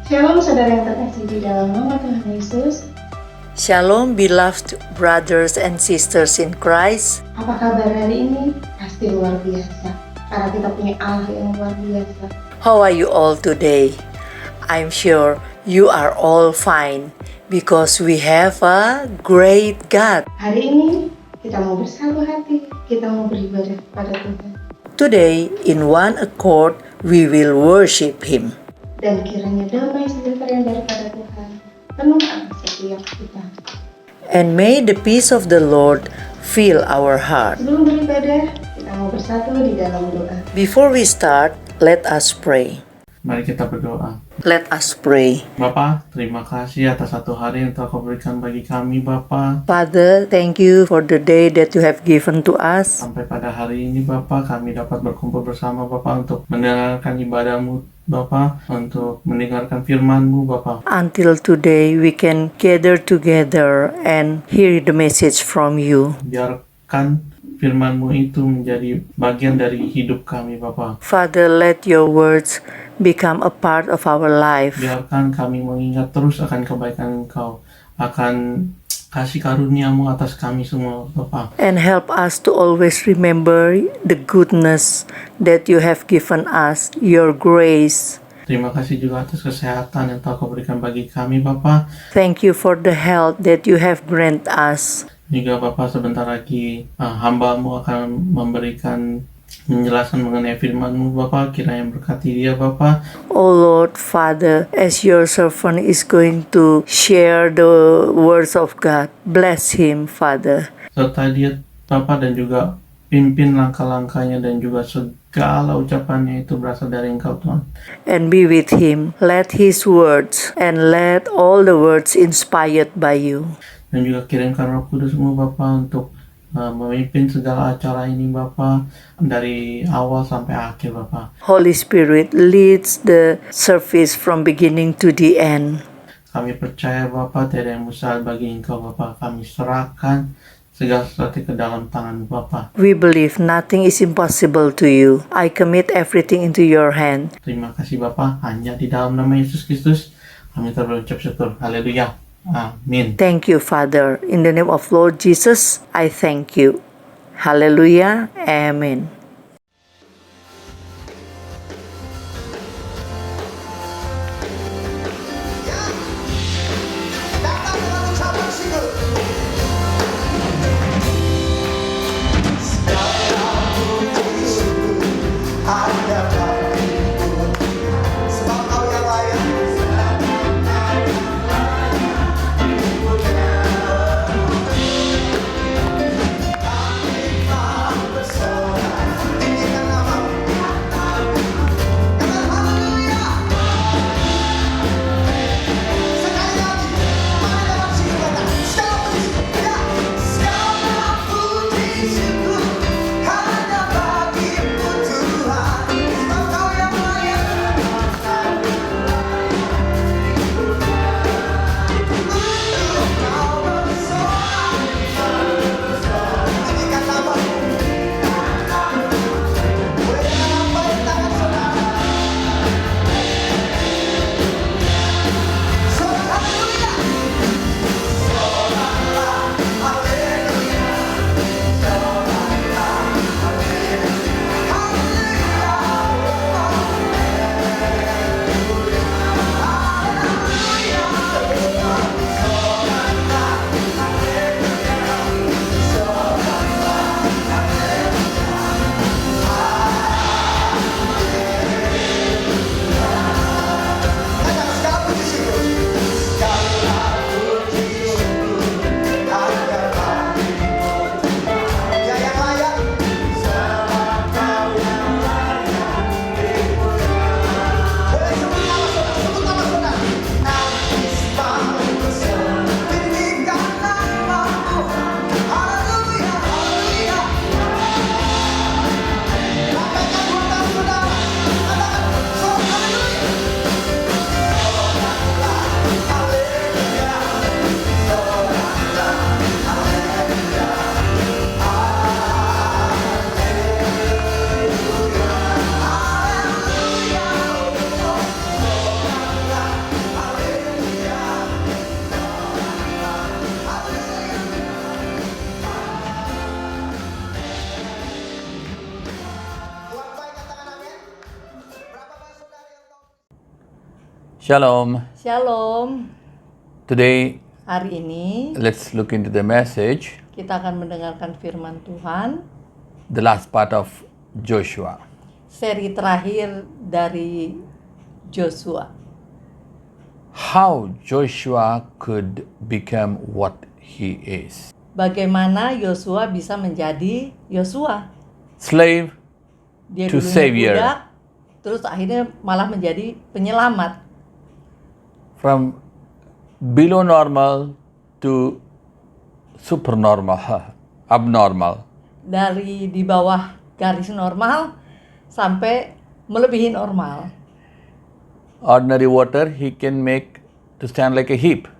Shalom saudara yang terkasih di dalam nama Tuhan Yesus. Shalom, beloved brothers and sisters in Christ. Apa kabar hari ini? Pasti luar biasa, karena kita punya Allah yang luar biasa. How are you all today? I'm sure you are all fine because we have a great God. Hari ini kita mau bersatu hati, kita mau beribadah kepada Tuhan. Today, in one accord, we will worship Him. Dan kiranya damai sejahtera daripada Tuhan penuhkan setiap kita. And may the peace of the Lord fill our heart. Sebelum beribadah, kita mau bersatu di dalam doa. Before we start, let us pray. Mari kita berdoa. Let us pray. Bapa, terima kasih atas satu hari yang telah Kau berikan bagi kami, Bapa. Father, thank you for the day that you have given to us. Sampai pada hari ini, Bapa, kami dapat berkumpul bersama, Bapa, untuk mendengarkan ibadah-Mu, Bapa, untuk mendengarkan firman-Mu, Bapa. Until today, we can gather together and hear the message from you. Biarkan firman-Mu itu menjadi bagian dari hidup kami, Bapa. Father, let your words become a part of our life. Biarkan kami mengingat terus akan kebaikan Engkau, akan kasih karunia-Mu atas kami semua, Bapa. And help us to always remember the goodness that you have given us, your grace. Terima kasih juga atas kesehatan yang telah Kau berikan bagi kami, Bapa. Thank you for the health that you have granted us. Juga Bapak sebentar lagi hamba-Mu akan memberikan penjelasan mengenai firman-Mu, Bapak. Kiranya berkati dia, Bapak. Oh Lord, Father, as your servant is going to share the words of God, bless him, Father. Serta dia, Bapak, dan juga pimpin langkah-langkahnya dan juga segala ucapannya itu berasal dari Engkau, Tuhan. And be with him. Let his words and let all the words inspired by you. Dan juga kirimkan Roh Kudus-Mu, Bapak, untuk memimpin segala acara ini, Bapak, dari awal sampai akhir, Bapak. Holy Spirit leads the service from beginning to the end. Kami percaya, Bapak, tiada yang mustahil bagi Engkau, Bapak. Kami serahkan segala sesuatu ke dalam tangan Bapak. We believe nothing is impossible to you. I commit everything into your hand. Terima kasih, Bapak. Hanya di dalam nama Yesus Kristus kami terucap syukur. Haleluya. Amin. Thank you, Father. In the name of Lord Jesus, I thank you. Hallelujah. Amen. Datang dengan ucapan syukur. Segala puji syukur hanya bagimu, sebab Kau yang layak. Kami tak bersorak Shalom. Shalom. Today, Hari ini let's look into the message, kita akan mendengarkan firman Tuhan, the last part of Joshua. seri terakhir dari Joshua. How Joshua could become what he is. Bagaimana Yosua bisa menjadi Yosua? Slave Dia to dulunya savior. budak, terus akhirnya malah menjadi penyelamat. From below normal to supernormal, abnormal. Dari di bawah garis normal sampai melebihi normal. Ordinary water he can make to stand like a heap.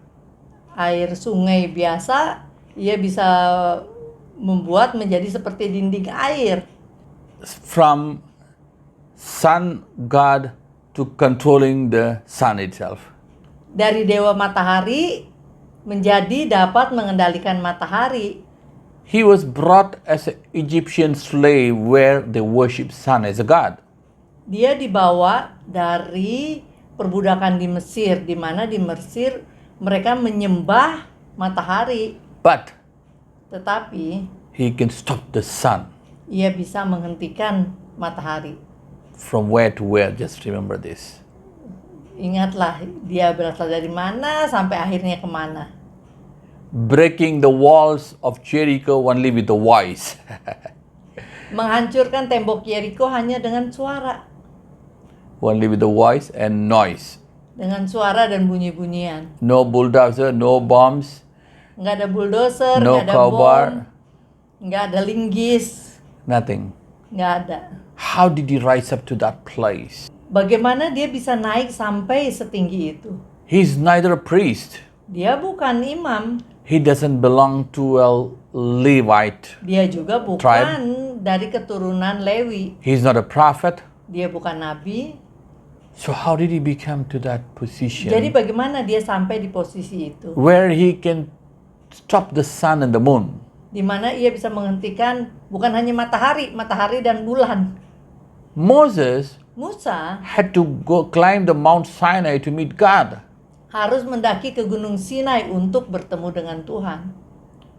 Air sungai biasa ia bisa membuat menjadi seperti dinding air. From sun god to controlling the sun itself. Dari dewa matahari menjadi dapat mengendalikan matahari. He was brought as an Egyptian slave where they worship sun as a god. Dia dibawa dari perbudakan di Mesir, di mana di Mesir mereka menyembah matahari. But Tetapi he can stop the sun ia bisa menghentikan matahari. from where to where. Just remember this. Ingatlah, dia berasal dari mana sampai akhirnya kemana. Breaking the walls of Jericho only with the voice. Menghancurkan tembok Yeriko hanya dengan suara. Only with the voice and noise. Dengan suara dan bunyi-bunyian. No bulldozer, no bombs, Nggak ada bulldozer, no nggak ada crowbar, bom, nggak ada linggis, nothing. nggak ada. How did he rise up to that place? Bagaimana dia bisa naik sampai setinggi itu? He's neither a priest. Dia bukan imam, He doesn't belong to a Levite. dia juga bukan dari keturunan Lewi. He's not a prophet. Dia bukan nabi. So how did he become to that position Jadi bagaimana dia sampai di posisi itu? where he can stop the sun and the moon? Di mana ia bisa menghentikan bukan hanya matahari dan bulan. Moses Musa had to go climb the Mount Sinai to meet God. harus mendaki ke Gunung Sinai untuk bertemu dengan Tuhan.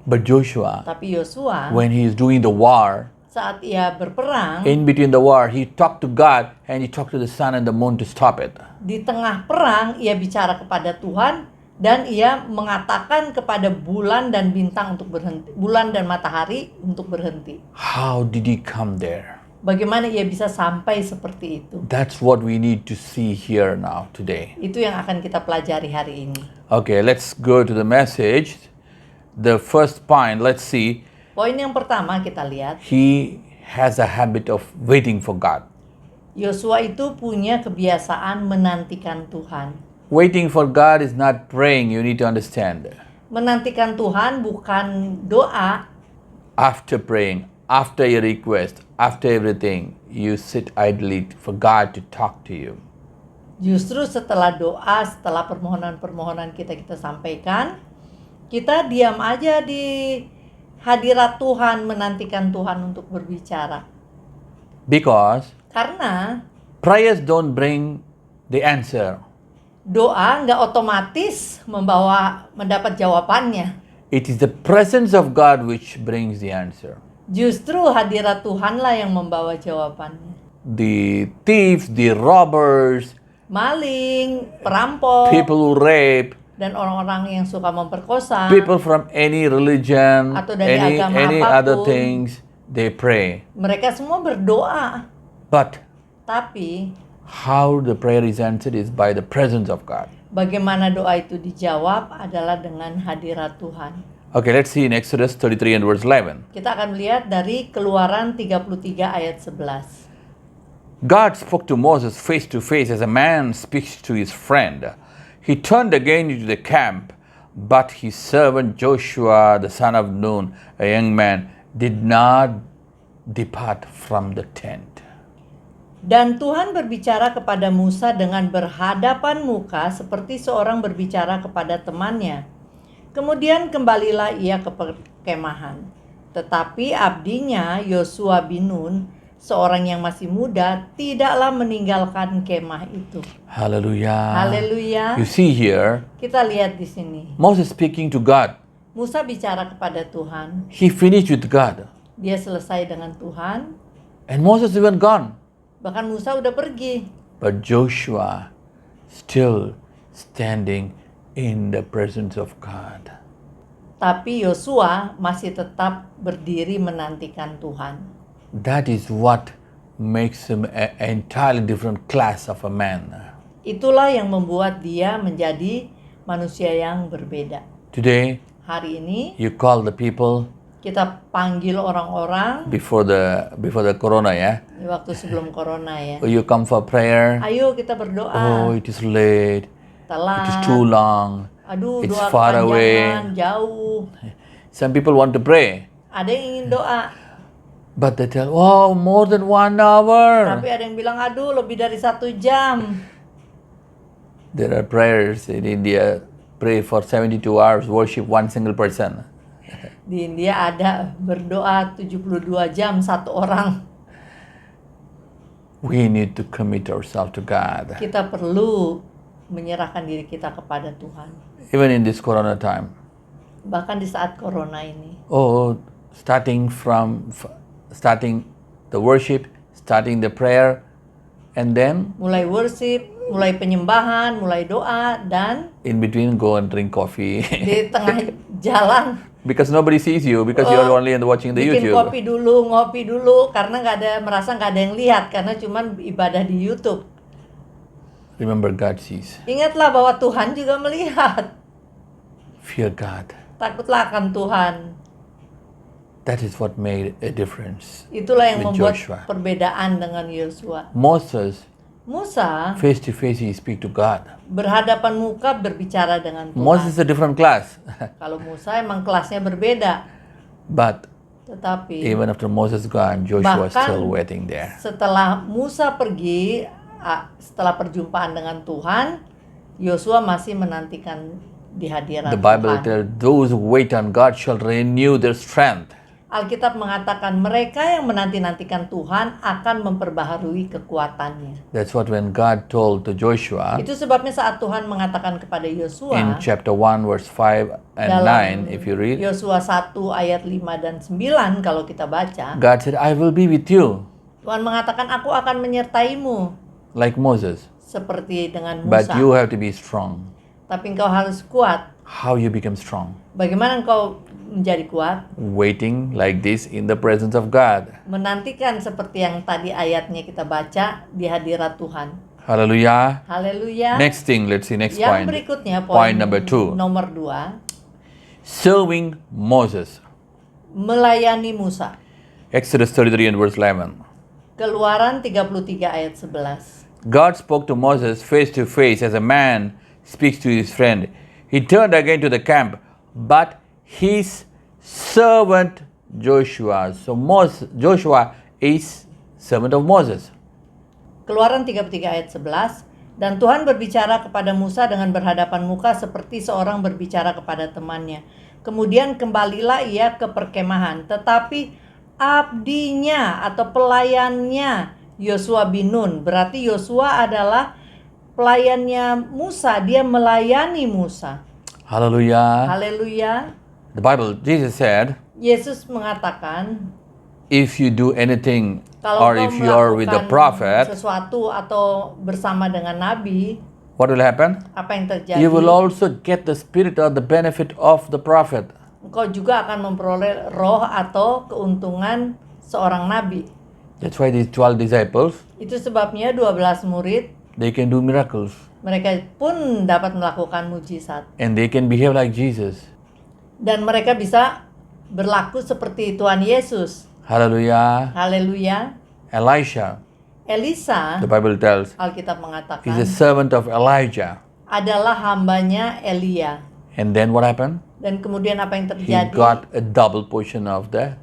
But Joshua, Tapi Yosua when he is doing the war, saat ia berperang, in between the war, he talked to God and he talked to the sun and the moon to stop it. di tengah perang ia bicara kepada Tuhan dan ia mengatakan kepada bulan dan bintang untuk berhenti, bulan dan matahari untuk berhenti. How did he come there? Bagaimana ia bisa sampai seperti itu? That's what we need to see here now today. Itu yang akan kita pelajari hari ini. Okay, let's go to the message. The first point, let's see. Poin yang pertama kita lihat, He has a habit of waiting for God. Yosua itu punya kebiasaan menantikan Tuhan. Waiting for God is not praying, you need to understand. Menantikan Tuhan bukan doa. After praying, after your request, after everything, you sit idly for God to talk to you. Justru setelah doa, setelah permohonan-permohonan kita sampaikan, kita diam aja di hadirat Tuhan, menantikan Tuhan untuk berbicara. Because Karena prayers don't bring the answer. doa nggak otomatis mendapat jawabannya. It is the presence of God which brings the answer. Justru hadirat Tuhanlah yang membawa jawabannya. The thieves, the robbers, Maling, perampok, people who rape, dan orang-orang yang suka memperkosa, people from any religion, Atau dari agama any apapun. other things, they pray. mereka semua berdoa. But Tapi how the prayer is answered is by the presence of God. bagaimana doa itu dijawab adalah dengan hadirat Tuhan. Okay, let's see in Exodus 33 and verse 11. Kita akan melihat dari Keluaran 33 ayat 11. God spoke to Moses face to face as a man speaks to his friend. He turned again into the camp, but his servant Joshua, the son of Nun, a young man, did not depart from the tent. Dan Tuhan berbicara kepada Musa dengan berhadapan muka seperti seorang berbicara kepada temannya. Kemudian kembalilah ia ke perkemahan. Tetapi abdinya Yosua bin Nun seorang yang masih muda tidaklah meninggalkan kemah itu. Hallelujah. Haleluya. You see here, Kita lihat di sini. Moses speaking to God. Musa bicara kepada Tuhan. He finished with God. Dia selesai dengan Tuhan. And Moses even gone. Bahkan Musa udah pergi. But Joshua still standing in the presence of God. Tapi Yosua masih tetap berdiri menantikan Tuhan. That is what makes him an entirely different class of a man. Itulah yang membuat dia menjadi manusia yang berbeda. Today, Hari ini you call the people kita panggil orang-orang before the corona, yeah? di waktu sebelum corona ya. You come for prayer. Ayo kita berdoa. Oh, it is late. Telat. It is too long. Aduh, It's doa far kepanjangan, away. jauh. Some people want to pray, Ada yang ingin doa, but they tell, oh, more than 1 hour. tapi ada yang bilang, aduh lebih dari 1 jam. There are prayers in India, pray for 72 hours, worship one single person. Di India ada berdoa 72 jam satu orang. We need to commit ourselves to God. Kita perlu menyerahkan diri kita kepada Tuhan. Even in this corona time. Bahkan di saat corona ini. Oh, starting the worship, starting the prayer, and then Mulai worship, mulai penyembahan, mulai doa, dan in between go and drink coffee. di tengah jalan Because nobody sees you, because you are only watching the bikin YouTube. kopi dulu, ngopi dulu, karena merasa nggak ada yang lihat, karena cuman ibadah di YouTube. Remember, God sees. Ingatlah bahwa Tuhan juga melihat. Fear God. Takutlah akan Tuhan. That is what made a difference. Itulah yang With membuat Joshua. perbedaan dengan Yosua. Musa face to face, he speak to God. berhadapan muka berbicara dengan Tuhan. Moses is a different class. Kalau Musa emang kelasnya berbeda. But Tetapi even after Moses gone, Joshua is bahkan still waiting there. setelah Musa pergi, setelah perjumpaan dengan Tuhan, Yosua masih menantikan di hadirat The Bible Tuhan. tells those who wait on God shall renew their strength. Alkitab mengatakan mereka yang menanti-nantikan Tuhan akan memperbaharui kekuatannya. That's what when God told to Joshua Itu sebabnya saat Tuhan mengatakan kepada in Yosua chapter 1 verse 5 and dalam 9, if you read, Yosua 1 ayat 5 dan 9 kalau kita baca, God said, I will be with you, Tuhan mengatakan aku akan menyertaimu like Moses. seperti dengan But Musa. you have to be strong. Tapi engkau harus kuat. How you become strong? Bagaimana engkau menjadi kuat? Waiting like this in the presence of God. Menantikan seperti yang tadi ayatnya kita baca di hadirat Tuhan. Hallelujah. Haleluya. Next thing, let's see next Yang point. berikutnya Point number 2. Nomor 2, Serving Moses. melayani Musa. Exodus 33 and verse 11. Keluaran 33 ayat 11. God spoke to Moses face to face as a man speaks to his friend. He turned again to the camp, but his servant Joshua. So Joshua is servant of Moses. Keluaran 33 ayat 11. Dan Tuhan berbicara kepada Musa dengan berhadapan muka seperti seorang berbicara kepada temannya. Kemudian kembalilah ia ke perkemahan. Tetapi abdinya atau pelayannya Yosua bin Nun. Berarti Yosua adalah pelayannya Musa. Dia melayani Musa. Hallelujah. Haleluya. The Bible, Jesus said, Yesus mengatakan, if you do anything kalau or kau if you are with the melakukan prophet, sesuatu atau bersama dengan nabi, what will happen? apa yang terjadi? You will also get the spirit or the benefit of the prophet. Engkau juga akan memperoleh roh atau keuntungan seorang nabi. That's why these 12 disciples, Itu sebabnya 12 murid, they can do miracles mereka pun dapat melakukan mujizat. and they can behave like Jesus. Dan mereka bisa berlaku seperti Tuhan Yesus. Hallelujah. Haleluya. Elisha, Elisa, the Bible tells, Alkitab is mengatakan, a servant of Elijah. adalah hambanya Elia. And then what happened? Dan kemudian apa yang He terjadi? got a double portion of the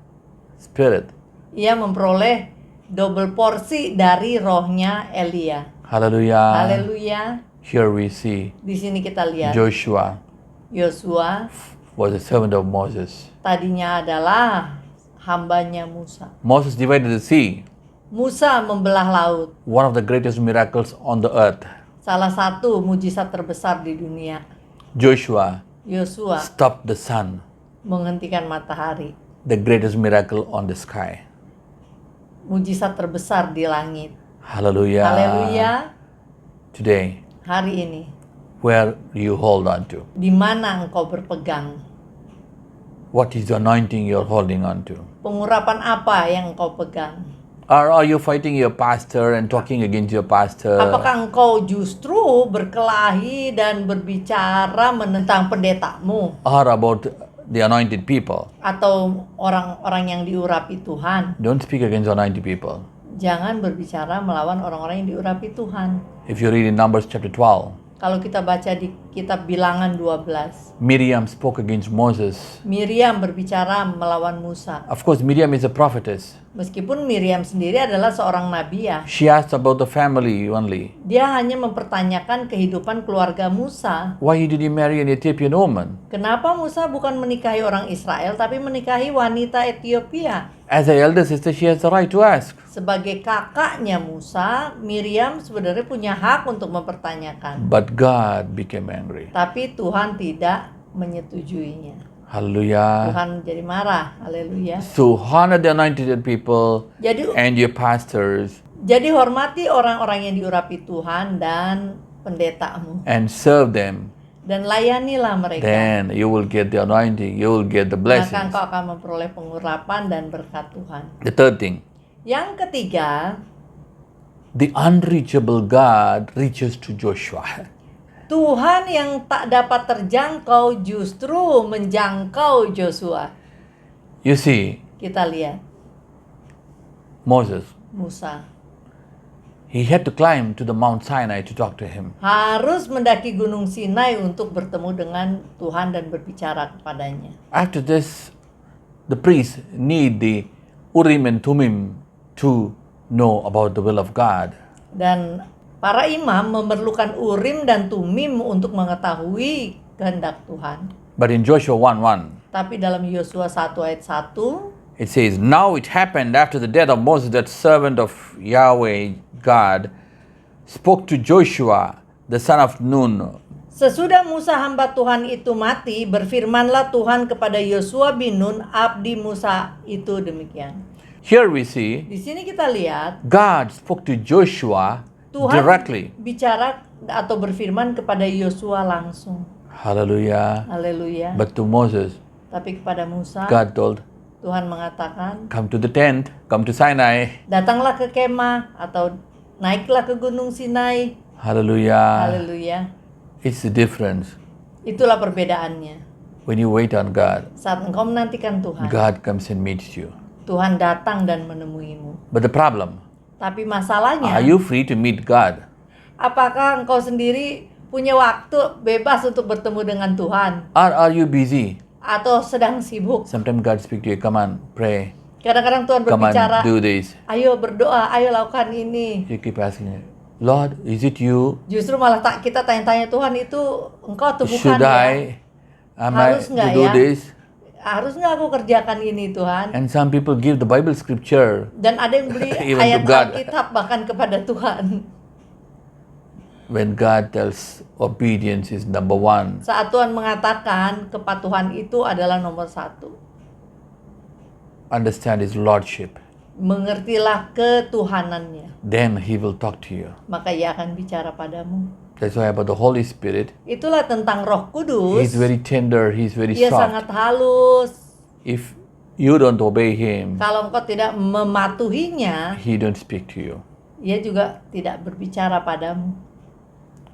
spirit. Ia memperoleh double porsi dari rohnya Elia. Hallelujah. Haleluya. Here we see Di sini kita lihat Joshua Yosua was a servant of Moses. tadinya adalah hambanya Musa. Moses divided the sea. Musa membelah laut. One of the greatest miracles on the earth. Salah satu mujizat terbesar di dunia. Joshua Yosua stopped the sun. menghentikan matahari. The greatest miracle on the sky. Mujizat terbesar di langit. Hallelujah. Haleluya. Today, Hari ini, where do you hold on to? di mana engkau berpegang? What is the anointing you're holding on to? Pengurapan apa yang engkau pegang? Or are you fighting your pastor and talking against your pastor? Apakah engkau justru berkelahi dan berbicara menentang pendetamu Or about the anointed people? atau orang-orang yang diurapi Tuhan? Don't speak against anointed people. Jangan berbicara melawan orang-orang yang diurapi Tuhan. If you read in Numbers chapter 12, Kalau kita baca di kitab Bilangan 12, Miriam spoke against Moses. Miriam berbicara melawan Musa. Of course, Miriam is a prophetess. Meskipun Miriam sendiri adalah seorang nabi ya, She asked about the family only. dia hanya mempertanyakan kehidupan keluarga Musa. Why did he marry an Ethiopian woman? Kenapa Musa bukan menikahi orang Israel tapi menikahi wanita Ethiopia? As an elder sister, she has the right to ask. Sebagai kakaknya Musa, Miriam sebenarnya punya hak untuk mempertanyakan. But God became angry. Tapi Tuhan tidak menyetujuinya. Hallelujah. Tuhan jadi marah. Haleluya. So honor the anointed people Jadi and your pastors Jadi hormati orang-orang yang diurapi Tuhan dan pendetamu. and serve them. Dan layanilah mereka. Then you will get the anointing, you will get the Maka blessings. engkau akan memperoleh pengurapan dan berkat Tuhan. The third thing, Yang ketiga, the unreachable God reaches to Joshua. Tuhan yang tak dapat terjangkau justru menjangkau Joshua. You see, Kita lihat Moses, Musa he had to climb to the Mount Sinai to talk to him. harus mendaki Gunung Sinai untuk bertemu dengan Tuhan dan berbicara kepadanya. After this, the priests need the Urim and Thummim to know about the will of God. Dan para imam memerlukan Urim dan Tumim untuk mengetahui kehendak Tuhan. But in Joshua 1:1, Tapi dalam Yosua 1 ayat 1, it says, "Now it happened after the death of Moses that servant of Yahweh God spoke to Joshua, the son of Nun." sesudah Musa hamba Tuhan itu mati, berfirmanlah Tuhan kepada Yosua bin Nun, abdi Musa itu demikian. Here we see Di sini kita lihat God spoke to Joshua Tuhan directly. bicara atau berfirman kepada Yosua langsung. Hallelujah. Haleluya. But to Moses, Tapi kepada Musa, God told, Tuhan mengatakan, "Come to the tent, come to Sinai." datanglah ke kemah atau naiklah ke Gunung Sinai. Hallelujah. Haleluya. It's the difference. Itulah perbedaannya. When you wait on God, Saat engkau menantikan Tuhan, God comes and meets you. Tuhan datang dan menemuimu. But the problem, Tapi masalahnya, are you free to meet God? apakah engkau sendiri punya waktu bebas untuk bertemu dengan Tuhan? Or are you busy? Atau sedang sibuk? Sometimes God speaks to you, come on, pray. Kadang-kadang Tuhan Come berbicara, on, do this. ayo berdoa, ayo lakukan ini. You keep asking, Lord, is it you? Justru malah kita tanya-tanya, Tuhan itu engkau atau bukan Should ya? Am I Harus to nggak do ya? this? Harus nggak aku kerjakan ini Tuhan? And some people give the Bible scripture. Dan ada yang beli Even to ayat God. Alkitab bahkan kepada Tuhan. When God tells obedience is number one, Saat Tuhan mengatakan kepatuhan itu adalah nomor 1. understand His Lordship. Mengertilah ketuhanannya, Then He will talk to you. maka ia akan bicara padamu. That's why about the Holy Spirit, Itulah tentang Roh He's Kudus. very tender, He's very Ia soft. sangat halus. If you don't obey Him, Kalau engkau tidak mematuhinya, He don't speak to you. ia juga tidak berbicara padamu.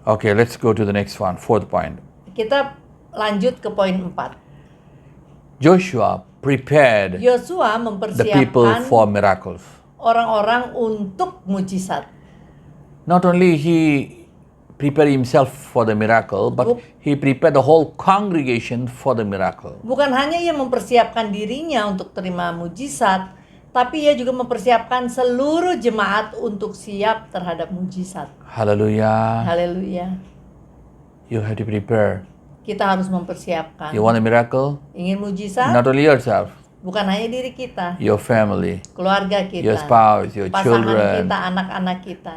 Okay, let's go to the next one, fourth point. Kita lanjut ke poin 4. Joshua prepared Yosua the people mempersiapkan for miracles. orang-orang untuk mujizat. Not only he prepared himself for the miracle, but he prepared the whole congregation for the miracle. Bukan hanya ia mempersiapkan dirinya untuk terima mujizat, tapi ia juga mempersiapkan seluruh jemaat untuk siap terhadap mujizat. Hallelujah. Haleluya. You have to prepare. Kita harus mempersiapkan. You want a miracle? Ingin mujizat? Not only yourself, Bukan hanya diri kita, your family, keluarga your kita, spouse, your pasangan children. kita, anak-anak kita.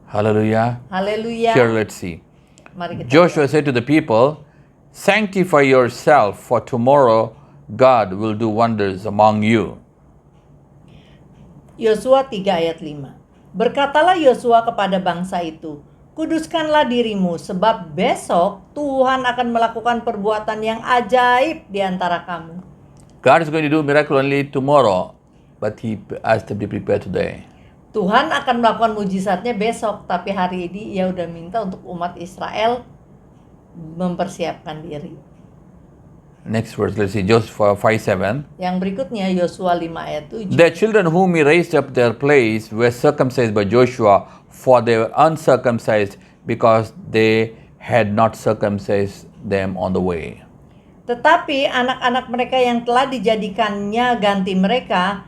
Hallelujah. Haleluya. Here, let's see. Mari kita Joshua said to the people, "Sanctify yourself, for tomorrow God will do wonders among you." Yosua 3 ayat 5. Berkatalah Yosua kepada bangsa itu, kuduskanlah dirimu, sebab besok Tuhan akan melakukan perbuatan yang ajaib di antara kamu. God is going to do miracle only tomorrow, but He asked them to prepare today. Tuhan akan melakukan mujizatnya besok, tapi hari ini ia udah minta untuk umat Israel mempersiapkan diri. Next verse, let's see, Joshua 5:7. Yang berikutnya Yosua 5 ayat 7. The children whom He raised up their place were circumcised by Joshua, for they were uncircumcised, because they had not circumcised them on the way. Tetapi anak-anak mereka yang telah dijadikannya ganti mereka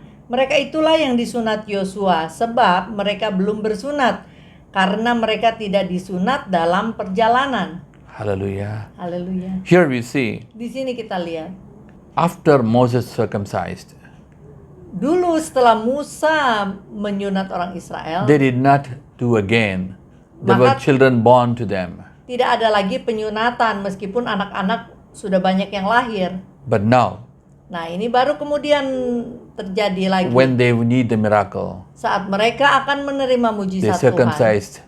itulah yang disunat Yosua, sebab mereka belum bersunat, karena mereka tidak disunat dalam perjalanan. Hallelujah. Haleluya. Here we see, Di sini kita lihat, after Moses circumcised, dulu setelah Musa menyunat orang Israel, they did not do again. There were Maka- children born to them. tidak ada lagi penyunatan meskipun anak-anak sudah banyak yang lahir. But now, Nah, ini baru kemudian terjadi lagi when they need the miracle, saat mereka akan menerima they mujizat Tuhan. circumcised.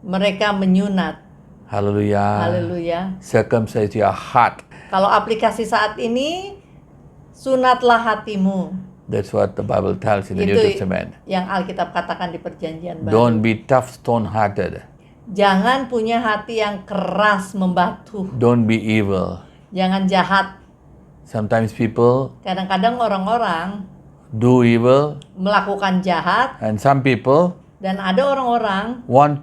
Mereka menyunat. Hallelujah. Haleluya. Circumcise your heart. Kalau aplikasi saat ini, sunatlah hatimu. That's what the Bible tells in the New Itu Testament. yang Alkitab katakan di Perjanjian Baru. Don't be tough, stone-hearted. Jangan punya hati yang keras membatu. Don't be evil. Jangan jahat. Sometimes people Kadang-kadang orang-orang do evil, melakukan jahat, and some people dan ada orang-orang want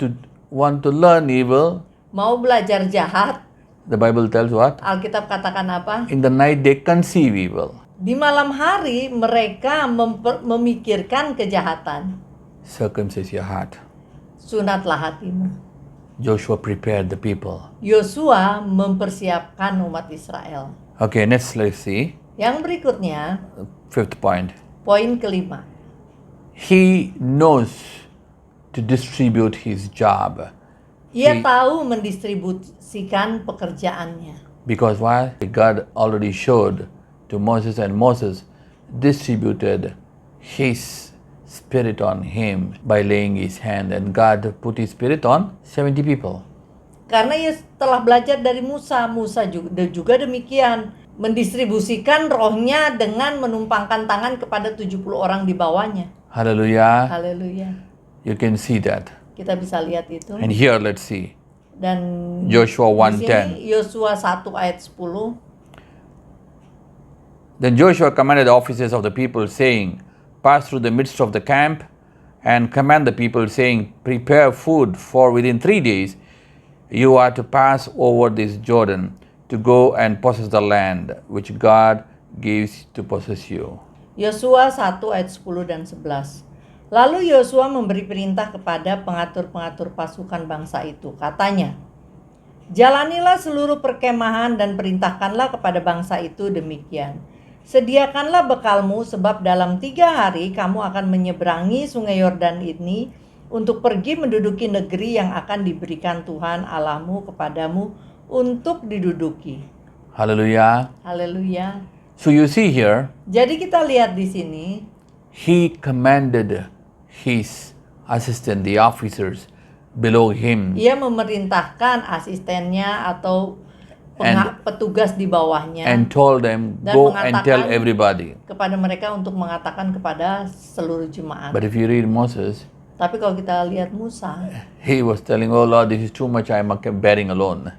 to learn evil. mau belajar jahat. The Bible tells what? Alkitab katakan apa? In the night they conceive evil. Di malam hari mereka memikirkan kejahatan. Circumcise your heart. Sunatlah hatimu. Joshua prepared the people. Yosua mempersiapkan umat Israel. Okay, let's see. Yang berikutnya, Fifth point. poin kelima. He knows to distribute his job. Ia tahu mendistribusikan pekerjaannya. Because why? God already showed to Moses, and Moses distributed his spirit on him by laying his hand, and God put his spirit on 70 people. Karena ia telah belajar dari Musa juga demikian. Mendistribusikan rohnya dengan menumpangkan tangan kepada 70 orang di bawahnya. Hallelujah. Haleluya. You can see that. Kita bisa lihat itu. And here let's see. Dan Joshua di 1:10. sini Yosua 1 ayat 10. Then Joshua commanded the officers of the people, saying, "Pass through the midst of the camp, and command the people, saying, Prepare food, for within 3 days you are to pass over this Jordan, to go and possess the land which God gives to possess you." Yosua 1 ayat 10 dan 11. Lalu Yosua memberi perintah kepada pengatur-pengatur pasukan bangsa itu. Katanya, "Jalanilah seluruh perkemahan dan perintahkanlah kepada bangsa itu demikian. Sediakanlah bekalmu, sebab dalam 3 hari kamu akan menyeberangi sungai Yordan ini untuk pergi menduduki negeri yang akan diberikan Tuhan Allahmu kepadamu untuk diduduki." Hallelujah. Haleluya. So you see here, Jadi kita lihat di sini, he commanded his assistant, the officers below him, ia memerintahkan asistennya atau petugas di bawahnya and told them, Dan Go and tell mengatakan- everybody. kepada mereka untuk mengatakan kepada seluruh jemaat. But if you read Moses, Tapi kalau kita lihat Musa, he was telling, "Oh Lord, this is too much, I am bearing alone."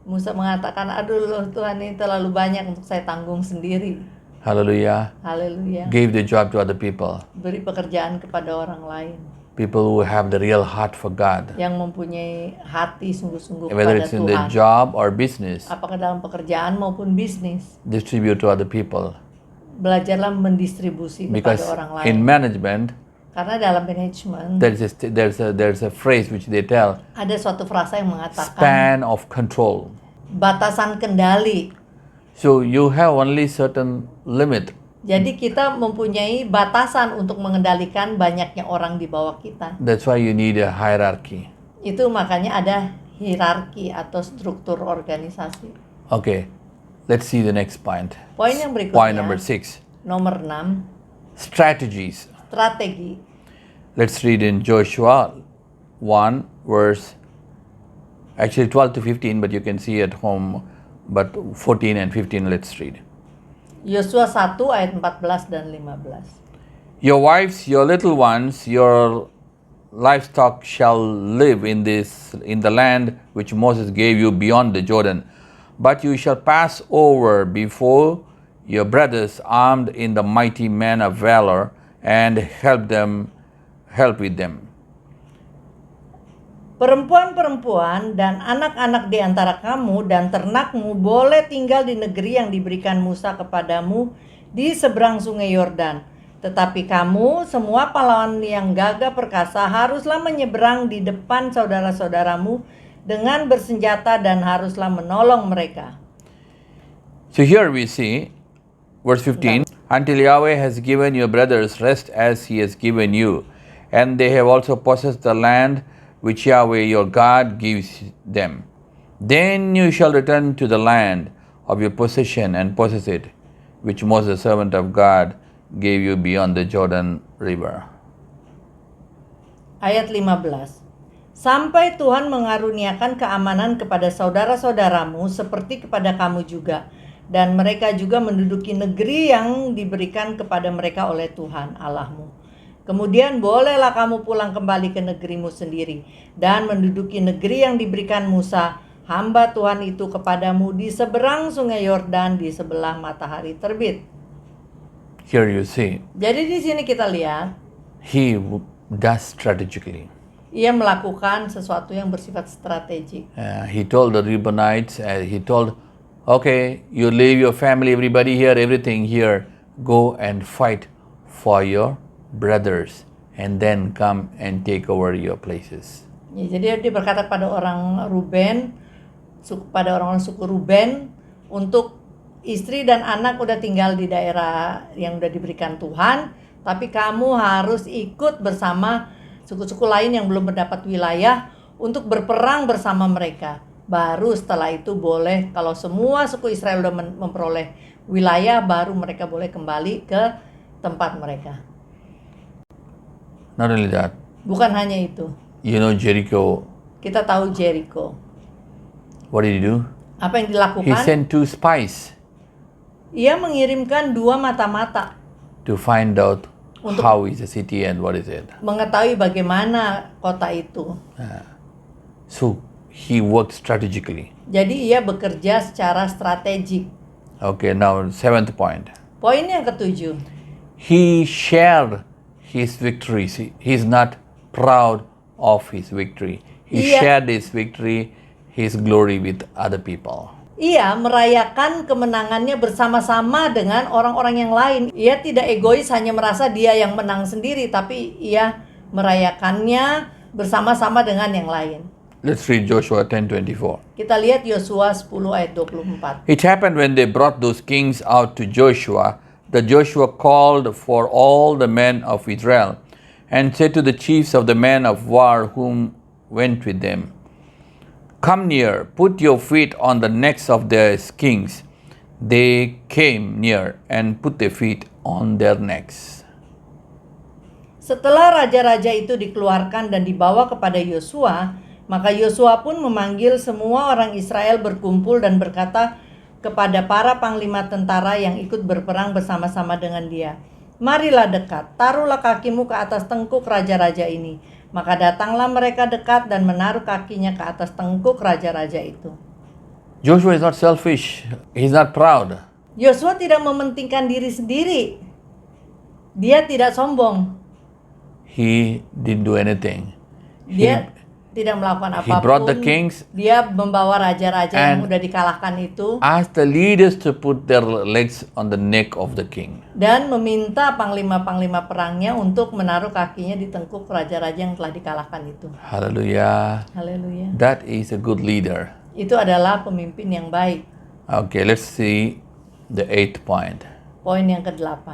Musa mengatakan, "Aduh loh, Tuhan, ini terlalu banyak untuk saya tanggung sendiri." Hallelujah. Haleluya. Gave the job to other people. Beri pekerjaan kepada orang lain People who have the real heart for God. yang mempunyai hati sungguh-sungguh Whether kepada it's in the Tuhan. job or business, Apakah dalam pekerjaan maupun bisnis. distribute to other people. Belajarlah mendistribusi Because kepada orang lain. in management, Karena dalam manajemen there's a phrase which they tell, ada suatu frasa yang mengatakan span of control. batasan kendali. So you have only certain limit Jadi kita mempunyai batasan untuk mengendalikan banyaknya orang di bawah kita. That's why you need a hierarchy. Itu makanya ada hierarki atau struktur organisasi. Okay, let's see the next point. Poin yang berikutnya, Point number 6. nomor 6, Strategies. strategi. Let's read in Joshua 1 verse, actually 12 to 15, but you can see at home, but 14 and 15 let's read. Yosua 1 ayat 14 dan 15. Your wives, your little ones, your livestock shall live in the land which Moses gave you beyond the Jordan. But you shall pass over before your brothers armed in the mighty men of valor and help with them. Perempuan-perempuan dan anak-anak di antara kamu dan ternakmu boleh tinggal di negeri yang diberikan Musa kepadamu di seberang sungai Yordan. Tetapi kamu, semua pahlawan yang gagah perkasa, haruslah menyeberang di depan saudara-saudaramu dengan bersenjata dan haruslah menolong mereka. So here we see, verse 15, until Yahweh has given your brothers rest as he has given you, and they have also possessed the land which Yahweh your God gives them. Then you shall return to the land of your possession and possess it, which Moses, servant of God, gave you beyond the Jordan River. Ayat 15. Sampai Tuhan mengaruniakan keamanan kepada saudara-saudaramu seperti kepada kamu juga, dan mereka juga menduduki negeri yang diberikan kepada mereka oleh Tuhan Allahmu. Kemudian bolehlah kamu pulang kembali ke negerimu sendiri dan menduduki negeri yang diberikan Musa, hamba Tuhan itu kepadamu di seberang sungai Yordan di sebelah matahari terbit. Here you see, Jadi di sini kita lihat, he does strategically. ia melakukan sesuatu yang bersifat strategik. He told the Reubenites, he told, okay, you leave your family, everybody here, everything here, go and fight for your brothers and then come and take over your places. Ya, jadi dia berkata pada orang Ruben, pada orang-orang suku Ruben, untuk istri dan anak udah tinggal di daerah yang udah diberikan Tuhan, tapi kamu harus ikut bersama suku-suku lain yang belum mendapat wilayah untuk berperang bersama mereka. Baru setelah itu boleh, kalau semua suku Israel udah memperoleh wilayah, baru mereka boleh kembali ke tempat mereka. Not only that, Bukan hanya itu, you know Jericho, kita tahu Jericho. what did he do? Apa yang He dilakukan? sent 2 spies Ia mengirimkan 2 mata-mata to find out Untuk- how is the city and what is it. mengetahui bagaimana kota itu. So he worked strategically. Jadi ia bekerja secara strategik. Okay, now 7th point. Poin yang ketujuh, He shared his victories. He is not proud of his victory. He Iya. shared his victory, his glory with other people. ia merayakan kemenangannya bersama-sama dengan orang-orang yang lain. Ia tidak egois hanya merasa dia yang menang sendiri, tapi ia merayakannya bersama-sama dengan yang lain. Let's read Joshua 10:24. Kita lihat Yosua 10 ayat 24. It happened when they brought those kings out to Joshua, that Joshua called for all the men of Israel and said to the chiefs of the men of war whom went with them, come near, put your feet on the necks of their kings. They came near and put their feet on their necks. Setelah raja-raja itu dikeluarkan dan dibawa kepada Yosua, maka Yosua pun memanggil semua orang Israel berkumpul dan berkata kepada para panglima tentara yang ikut berperang bersama-sama dengan dia, marilah dekat, taruhlah kakimu ke atas tengkuk raja-raja ini. Maka datanglah mereka dekat dan menaruh kakinya ke atas tengkuk raja-raja itu. Joshua is not selfish. He's not proud. Yosua tidak mementingkan diri sendiri. Dia tidak sombong. He didn't do anything. Dia tidak melakukan he apapun. brought the kings Dia membawa raja-raja yang and udah dikalahkan itu asked the leaders to put their legs on the neck of the king. dan meminta panglima-panglima perangnya untuk menaruh kakinya di tengkuk raja-raja yang telah dikalahkan itu. Hallelujah. Haleluya. That is a good leader. Itu adalah pemimpin yang baik. Okay, let's see the 8th point. Poin yang ke-8.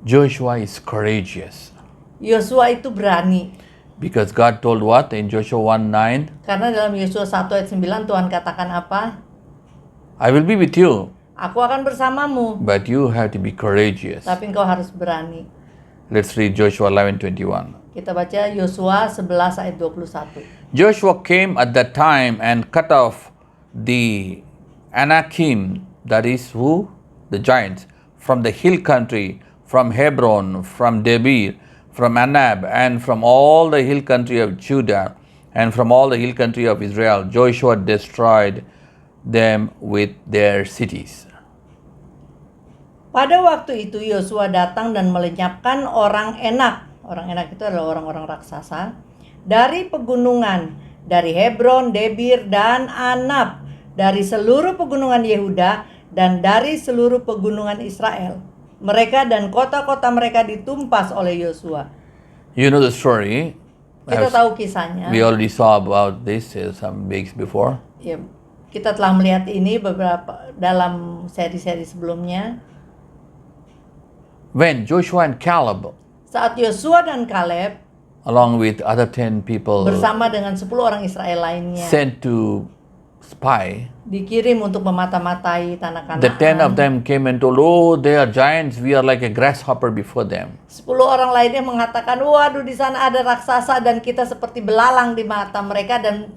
Joshua is courageous Yosua itu berani. because God told what in Joshua 1:9? Karena dalam Yosua 1 ayat 9 Tuhan katakan apa? I will be with you, Aku akan bersamamu, but you have to be courageous. tapi engkau harus berani. Let's read Joshua 11:21. Kita baca Yosua 11 ayat 21. Joshua came at that time and cut off the Anakim, that is who? The giants, from the hill country, from Hebron, from Debir, from Anab, and from all the hill country of Judah, and from all the hill country of Israel. Joshua destroyed them with their cities. Pada waktu itu Yosua datang dan melenyapkan orang Enak. Orang Enak itu adalah orang-orang raksasa dari pegunungan, dari Hebron, Debir, dan Anab, dari seluruh pegunungan Yehuda dan dari seluruh pegunungan Israel. Mereka dan kota-kota mereka ditumpas oleh Yosua. You know the story. Kita tahu kisahnya. We already saw about this some weeks before. Ya, kita telah melihat ini beberapa dalam seri-seri sebelumnya. When Joshua and Caleb, Saat Yosua dan Kaleb along with other 10 people, bersama dengan 10 orang Israel lainnya sent to spy, dikirim untuk memata-matai tanah the 10 of Kanaan. them came and told, oh, they are giants, we are like a grasshopper before them. 10 orang lainnya mengatakan, waduh di sana ada raksasa dan kita seperti belalang di mata mereka, dan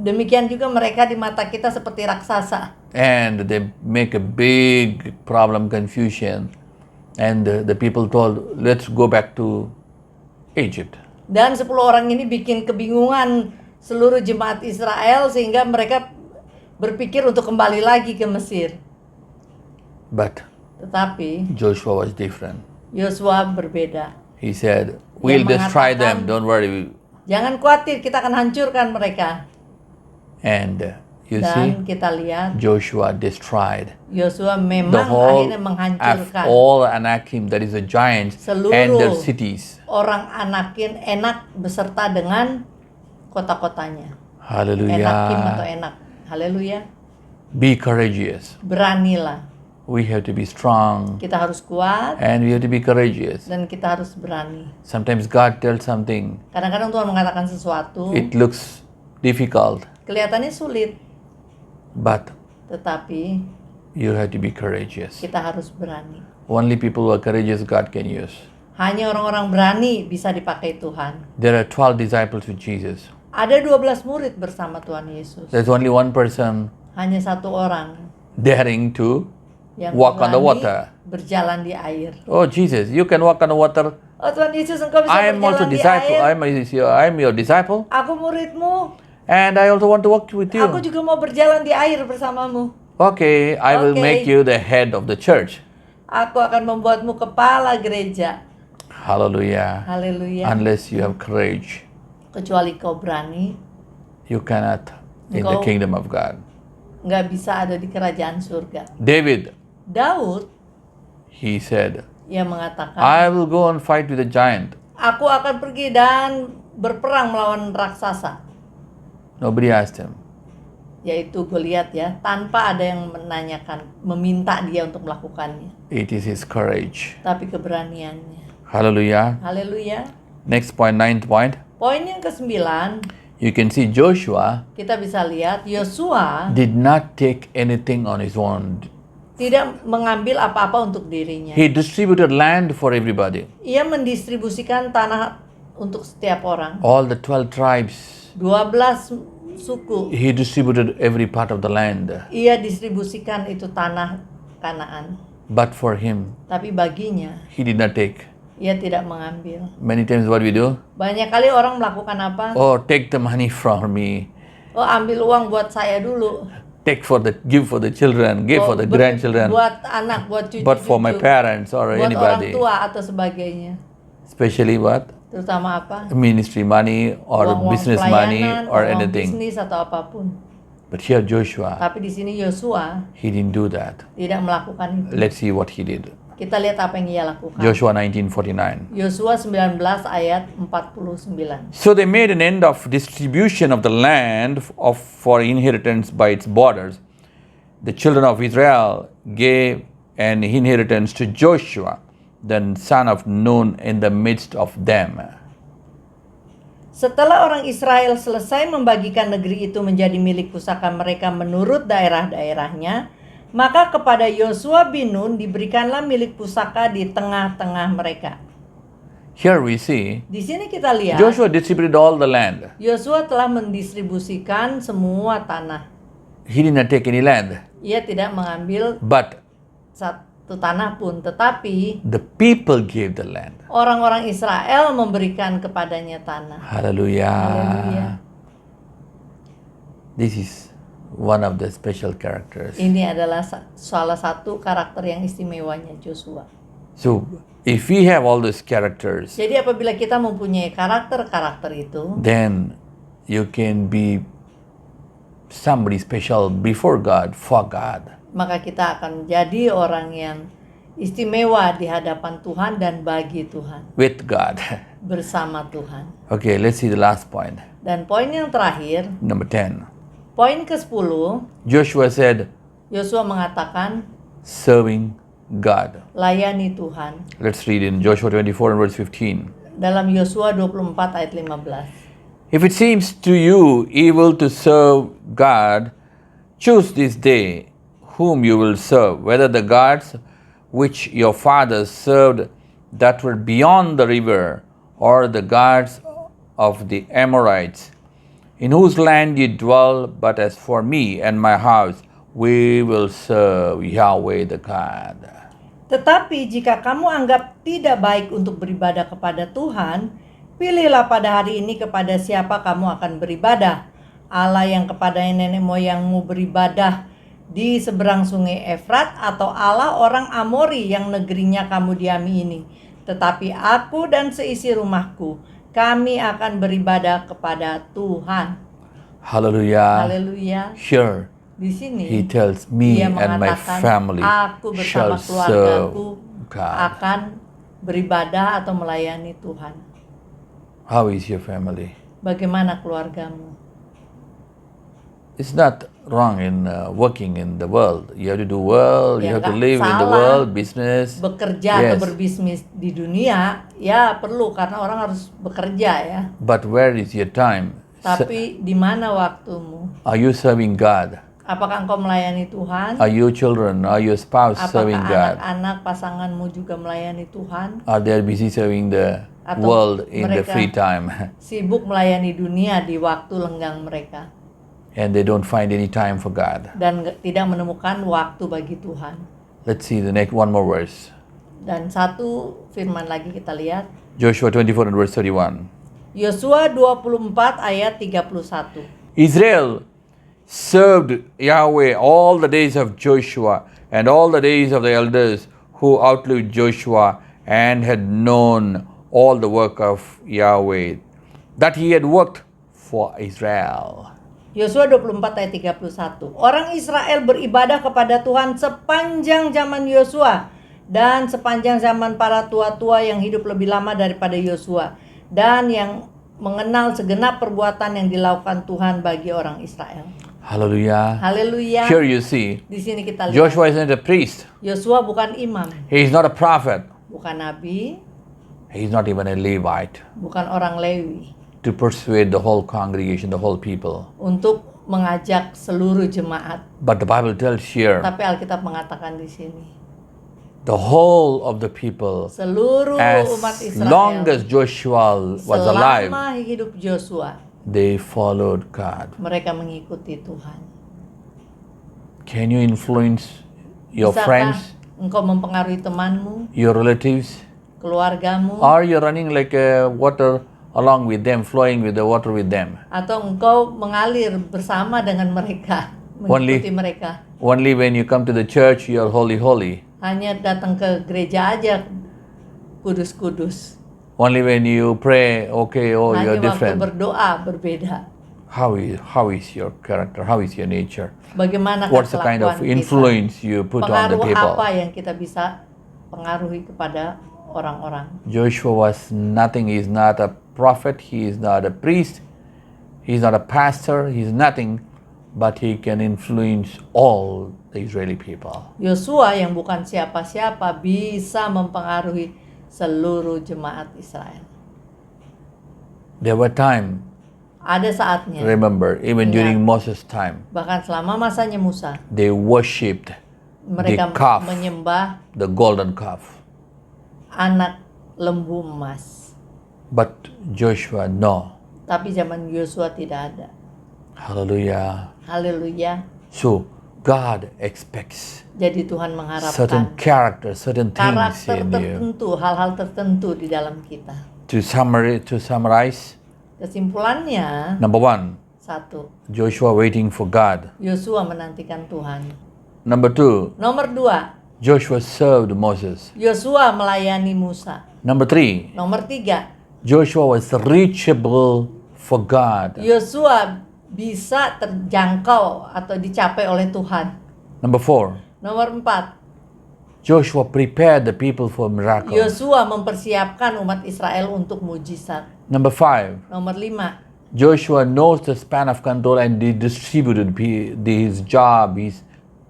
demikian juga mereka di mata kita seperti raksasa. And they make a big problem, confusion. And the people told, let's go back to Egypt. Dan 10 orang ini bikin kebingungan seluruh jemaat Israel sehingga mereka berpikir untuk kembali lagi ke Mesir. But Tetapi Joshua was different. Yosua berbeda. He said, we'll destroy them, don't worry. Jangan khawatir, kita akan hancurkan mereka. And you see, Dan kita lihat Joshua destroyed Yosua the memang whole akhirnya of menghancurkan all Anakim, that is the giants, and their seluruh cities. orang Anakin Enak beserta dengan kota-kotanya. Enakim atau Hallelujah. Enak. Haleluya. Be courageous. Beranilah. We have to be strong Kita harus kuat and we have to be courageous. dan kita harus berani. Sometimes God tells something, Kadang-kadang Tuhan mengatakan sesuatu, it looks difficult, kelihatannya sulit, but tetapi you have to be courageous. kita harus berani. Only people who are courageous God can use. Hanya orang-orang berani bisa dipakai Tuhan. There are 12 disciples with Jesus. Ada 12 murid bersama Tuhan Yesus. There's only one person Hanya satu orang daring to yang walk on the berani water. berjalan di air. Oh Jesus, you can walk on the water. Oh Tuhan Yesus, engkau bisa I am also berjalan di disciple. air. I'm your disciple, Aku muridmu. and I also want to walk with you. Aku juga mau berjalan di air bersamamu. Okay, I will Okay. make you the head of the church. Aku akan membuatmu kepala gereja. Hallelujah. Haleluya. Unless you have courage, Kecuali kau berani, you cannot in the Engkau- kingdom of God. nggak bisa ada di kerajaan surga. David, Daud, he said, ia mengatakan, I will go and fight with the giant. aku akan pergi dan berperang melawan raksasa. Nobody asked him. Yaitu Goliat ya, tanpa ada yang menanyakan, meminta dia untuk melakukannya. It is his courage. Tapi keberaniannya. Hallelujah. Haleluya. Next point, 9th point. Poin yang ke-9, You can see Joshua kita bisa lihat Yosua did not take anything on his own. tidak mengambil apa-apa untuk dirinya. He distributed land for everybody. Ia mendistribusikan tanah untuk setiap orang. All the 12 tribes, 12 suku, he distributed every part of the land. ia distribusikan itu tanah Kanaan. But for him, Tapi baginya, he did not take. ia tidak mengambil. Many times what we do? Banyak kali orang melakukan apa? Oh, take the money from me. Oh, ambil uang buat saya dulu. Give for the children, give for the grandchildren, Buat anak, buat cucu-cucu. but for my parents or buat orang anybody. tua atau sebagainya. Especially what? Terutama apa? Ministry money or Uang-uang business pelayanan, money or uang anything. bisnis atau apapun. But here Joshua, Tapi di sini Yosua he didn't do that. tidak melakukan itu. Let's see what he did. Kita lihat apa yang ia lakukan. Joshua 19:49. Yosua 19 ayat 49. So they made an end of distribution of the land for inheritance by its borders. The children of Israel gave an inheritance to Joshua, the son of Nun, in the midst of them. Setelah orang Israel selesai membagikan negeri itu menjadi milik pusaka mereka menurut daerah-daerahnya, maka kepada Yosua bin Nun diberikanlah milik pusaka di tengah-tengah mereka. Here we see Di sini kita lihat Joshua distributed all the land. Yosua telah mendistribusikan semua tanah. He did not take any land, Ia tidak mengambil but satu tanah pun, tetapi the people gave the land. orang-orang Israel memberikan kepadanya tanah. Hallelujah. Hallelujah. This is one of the special characters. Ini adalah salah satu karakter yang istimewanya Joshua. So, if we have all these characters, Jadi apabila kita mempunyai karakter-karakter itu, then you can be somebody special before God, for God. maka kita akan menjadi orang yang istimewa di hadapan Tuhan dan bagi Tuhan, With God. bersama Tuhan. Okay, let's see the last point. Dan poin yang terakhir, Number 10. poin ke-10, Joshua said, Yosua mengatakan, serving God. layani Tuhan. Let's read in Joshua 24 and verse 15. Dalam Yosua 24 ayat 15. If it seems to you evil to serve God, choose this day whom you will serve, whether the gods which your fathers served that were beyond the river, or the gods of the Amorites, in whose land you dwell. But as for me and my house, we will serve Yahweh the God. Tetapi jika kamu anggap tidak baik untuk beribadah kepada Tuhan, pilihlah pada hari ini kepada siapa kamu akan beribadah. Allah yang kepada nenek moyangmu beribadah di seberang sungai Efrat, atau Allah orang Amori yang negerinya kamu diami ini. Tetapi aku dan seisi rumahku, kami akan beribadah kepada Tuhan. Hallelujah. Haleluya. Here Di sini he tells me Dia and my mengatakan, family aku shall bersama serve keluargaku God. akan beribadah atau melayani Tuhan. How is your family? Bagaimana keluargamu? It's not wrong in working in the world. You have to do well, you Ya, have to nggak live in the salah. world, business. Bekerja Yes. atau berbisnis di dunia, ya perlu, karena orang harus bekerja ya. But where is your time? Tapi di mana waktumu? Are you serving God? Apakah engkau melayani Tuhan? Are your children, are your spouse Apakah serving God? anak-anak pasanganmu juga melayani Tuhan? Are they busy serving the Atau world in the mereka free time? Sibuk melayani dunia di waktu lenggang mereka And they don't find any time for God. dan tidak menemukan waktu bagi Tuhan. Let's see the next one more verse. Dan satu firman lagi kita lihat, Joshua 24 and verse 31. Yosua 24 ayat 31. Israel served Yahweh all the days of Joshua and all the days of the elders who outlived Joshua and had known all the work of Yahweh that he had worked for Israel. Yosua 24 ayat 31. Orang Israel beribadah kepada Tuhan sepanjang zaman Yosua dan sepanjang zaman para tua-tua yang hidup lebih lama daripada Yosua, dan yang mengenal segenap perbuatan yang dilakukan Tuhan bagi orang Israel. Hallelujah. Haleluya. Here you see, Di sini kita lihat Joshua is not a priest. Yosua bukan imam, He is not a prophet. bukan nabi, He is not even a Levite bukan orang Lewi to persuade the whole congregation, the whole people. untuk mengajak seluruh jemaat. But the Bible tells here, Tapi Alkitab mengatakan di sini, the whole of the people, seluruh as umat Israel, long as Joshua was alive, selama hidup Joshua, they followed God. mereka mengikuti Tuhan. Can you influence your Bisakah friends, engkau mempengaruhi temanmu, your relatives? keluargamu, Or you're running like a water along with them, flowing with the water with them? atau engkau mengalir bersama dengan mereka, mengikuti mereka? Only when you come to the church, you're holy, holy. Hanya datang ke gereja aja kudus-kudus. Only when you pray, okay, oh, Hanya you're waktu different. berdoa berbeda. How is your character? How is your nature? Bagaimana What's the kind of kelakuan kita? influence you put on the Pengaruh people? apa yang kita bisa pengaruhi kepada orang-orang? Joshua was nothing. He's not a prophet. He is not a priest. He's not a pastor. He's nothing. but he can influence all the Israeli people. Yosua yang bukan siapa-siapa bisa mempengaruhi seluruh jemaat Israel. There were times, Ada saatnya, remember, even Ingat. during Moses' time, bahkan selama masanya Musa, they worshipped mereka the calf, menyembah the golden calf. anak lembu emas. But Joshua, no. Tapi zaman Yosua tidak ada. Hallelujah. Haleluya. So, God expects Jadi Tuhan certain mengharapkan character, certain things karakter in you. tertentu, hal-hal tertentu di dalam kita. To summarize, Kesimpulannya, number one, 1. Joshua waiting for God. Yosua menantikan Tuhan. Number two, Nomor 2, Joshua served Moses. Yosua melayani Musa. Number three, Nomor 3, Joshua was reachable for God. Yosua bisa terjangkau atau dicapai oleh Tuhan. Number four, Nomor 4, Joshua prepared the people for miracles. Yosua mempersiapkan umat Israel untuk mujizat. Number five, Nomor 5, Joshua knows the span of control and he distributed his job,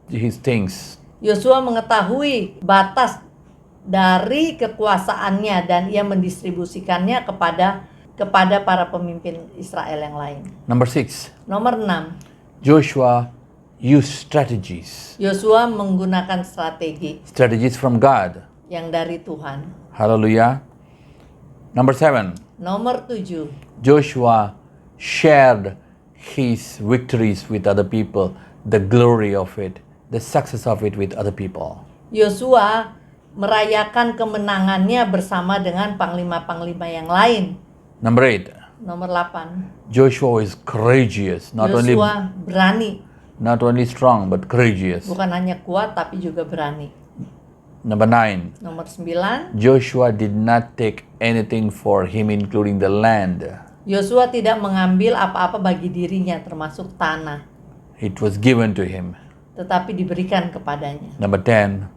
his things. Yosua mengetahui batas dari kekuasaannya dan ia mendistribusikannya kepada para pemimpin Israel yang lain. Number six, Nomor 6, Joshua used strategies menggunakan strategi from God. yang dari Tuhan. Hallelujah. Number seven, Nomor 7, Joshua shared his victories with other people, the glory of it, the success of it with other people. Yosua merayakan kemenangannya bersama dengan panglima-panglima yang lain. Number eight, Nomor 8, Joshua is courageous, not Yosua berani, only strong but courageous. bukan hanya kuat tapi juga berani. Number nine, Nomor 9, Joshua did not take anything for him, including the land. Yosua tidak mengambil apa-apa bagi dirinya termasuk tanah, It was given to him. tetapi diberikan kepadanya. Number 10,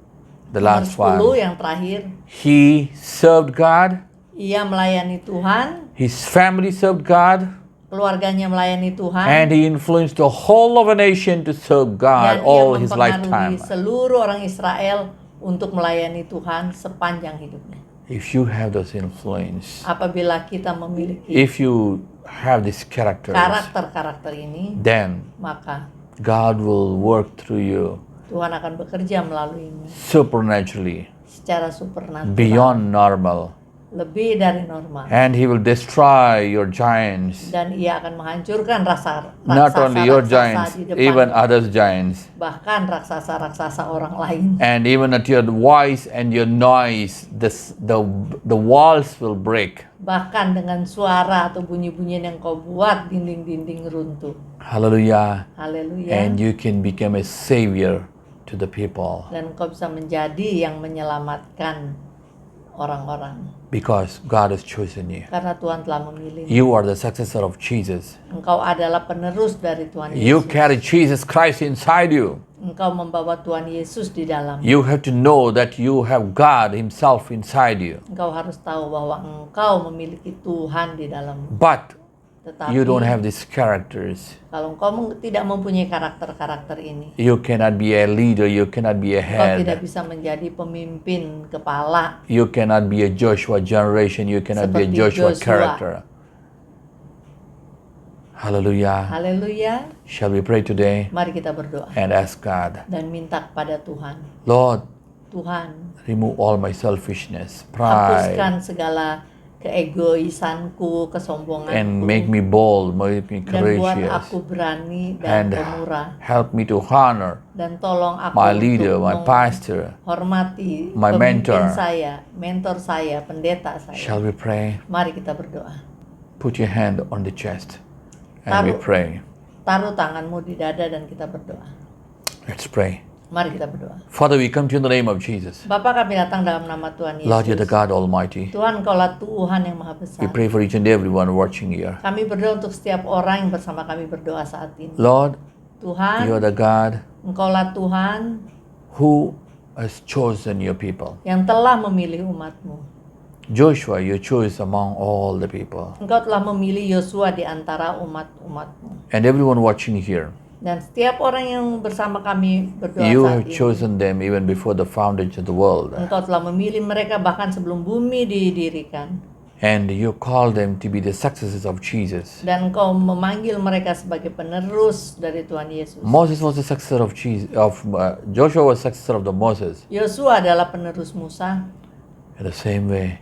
the Nomor last 10 one. yang terakhir, He served God, ia melayani Tuhan, his family served God, keluarganya melayani Tuhan, and he influenced the whole of a nation to serve God dan ia all his mempengaruhi lifetime. seluruh orang Israel untuk melayani Tuhan sepanjang hidupnya. If you have those influence, Apabila kita memiliki if you have these characters, karakter-karakter ini, then maka God will work through you Tuhan akan bekerja melaluimu supernaturally, secara supernatural, beyond normal, lebih dari normal. and he will destroy your giants. Dan ia akan menghancurkan Not only your giants, di depan, even others' giants. bahkan raksasa-raksasa orang lain. And even at your voice and your noise, the walls will break. Bahkan dengan suara atau bunyi-bunyian yang kau buat, dinding-dinding runtuh. Hallelujah. Haleluya. And you can become a savior to the people Dan kau bisa menjadi yang menyelamatkan orang-orang. because God has chosen you. Karena Tuhan telah memilih. You are the successor of Jesus. Engkau adalah penerus dari Tuhan You Yesus. carry Jesus Christ inside you. Engkau membawa Tuhan Yesus di dalam. You have to know that you have God Himself inside you. Engkau harus tahu bahwa engkau memiliki Tuhan di dalam. But Tetapi you don't have these characters. kalau engkau tidak mempunyai karakter-karakter ini, You cannot be a leader. You cannot be a engkau tidak head. bisa menjadi pemimpin kepala You cannot be a Joshua generation. You cannot be a Seperti Joshua Joshua. character. Hallelujah. Haleluya. Shall we pray today Mari kita berdoa and ask God, dan minta kepada Tuhan. Lord, Tuhan, remove all my selfishness, hapuskan pride, segala keegoisanku, kesombonganku, and make me bold, make me dan buat courageous, aku berani dan and pemurah, help me to honor dan tolong aku my untuk leader, my pastor. menghormati my pemimpin mentor. mentor saya, pendeta saya. Shall we pray? Mari kita berdoa. Put your hand on the chest and we Taruh. pray. Taruh tanganmu di dada dan kita berdoa. Let's pray. Mari kita berdoa. Father, we come to you in the name of Jesus. Bapa, kami datang dalam nama Tuhan Yesus. Lord, you're the God Almighty. Tuhan, Engkaulah Tuhan yang Maha We Besar. pray for each and everyone watching here. Kami berdoa untuk setiap orang yang bersama kami berdoa saat ini. Lord, Tuhan, you're the God Engkaulah Tuhan who has chosen your people. yang telah memilih umatmu. Joshua, you chose among all the people. Engkau telah memilih Yosua di antara umat-umatmu. And everyone watching here, Dan setiap orang yang bersama kami berdoa You saat have ini, chosen them even before the foundation of the world. Engkau telah memilih mereka bahkan sebelum bumi didirikan. And you call them to be the successors of Jesus. Dan Engkau memanggil mereka sebagai penerus dari Tuhan Yesus. Moses was the successor of Jesus. Joshua was successor of the Moses. Yosua adalah penerus Musa. In the same way,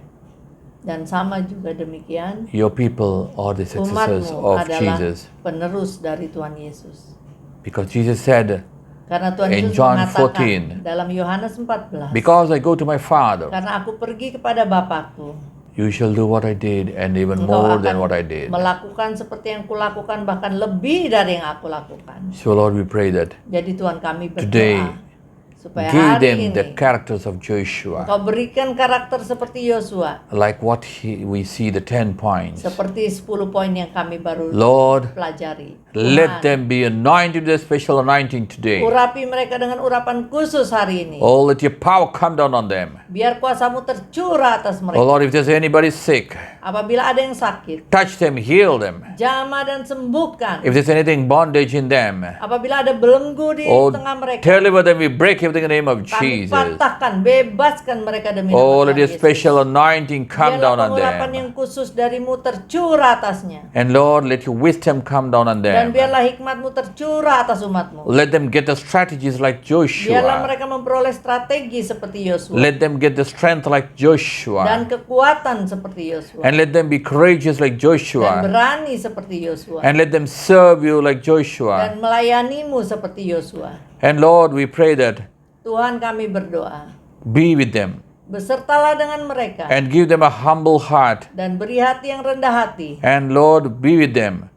Dan sama juga demikian, your people are the successors umatmu of adalah Jesus. penerus dari Tuhan Yesus. Because Jesus said, Karena Tuhan In Yesus John mengatakan 14, dalam Yohanes 14, because I go to my Father, karena aku pergi kepada Bapakku, you shall do what I did and even engkau more akan than what I did. melakukan seperti yang kulakukan, bahkan lebih dari yang aku lakukan. So Lord, we pray that Jadi Tuhan kami today, berdoa supaya give hari them ini the characters of Joshua, Engkau berikan karakter seperti Yosua, like what we see the 10 points. seperti 10 poin yang kami baru Lord, pelajari. let Tuhan, them be anointed with a special anointing today. urapi mereka dengan urapan khusus hari ini. Oh, let your power come down on them. Biar kuasamu tercurah atas Oh mereka. Lord, if there's anybody sick, Apabila ada yang sakit, touch them, heal them. jamah dan sembuhkan. If there's anything bondage in them, Apabila ada belenggu di oh, tengah mereka, deliver them. We break everything in the name of kami Jesus. patahkan, bebaskan mereka demi Oh, nama let Tuhan your Yesus. special anointing come Biarlah down on pengurapan yang them. khusus darimu tercurah atasnya. And Lord, let your wisdom come down on Dan them. biarlah hikmatmu tercurah atas umatmu. Let them get the strategies like Biarlah Joshua. mereka memperoleh strategi seperti Yosua. Let them get the strength like Dan Joshua. kekuatan seperti Yosua. And let them be courageous like Dan Joshua. berani seperti Yosua. And let them serve you like Dan Joshua. melayanimu seperti Yosua. And Lord, we pray that Tuhan kami berdoa, be with them besertalah dengan mereka. and give them a humble heart. Dan beri hati yang rendah hati. And Lord, be with them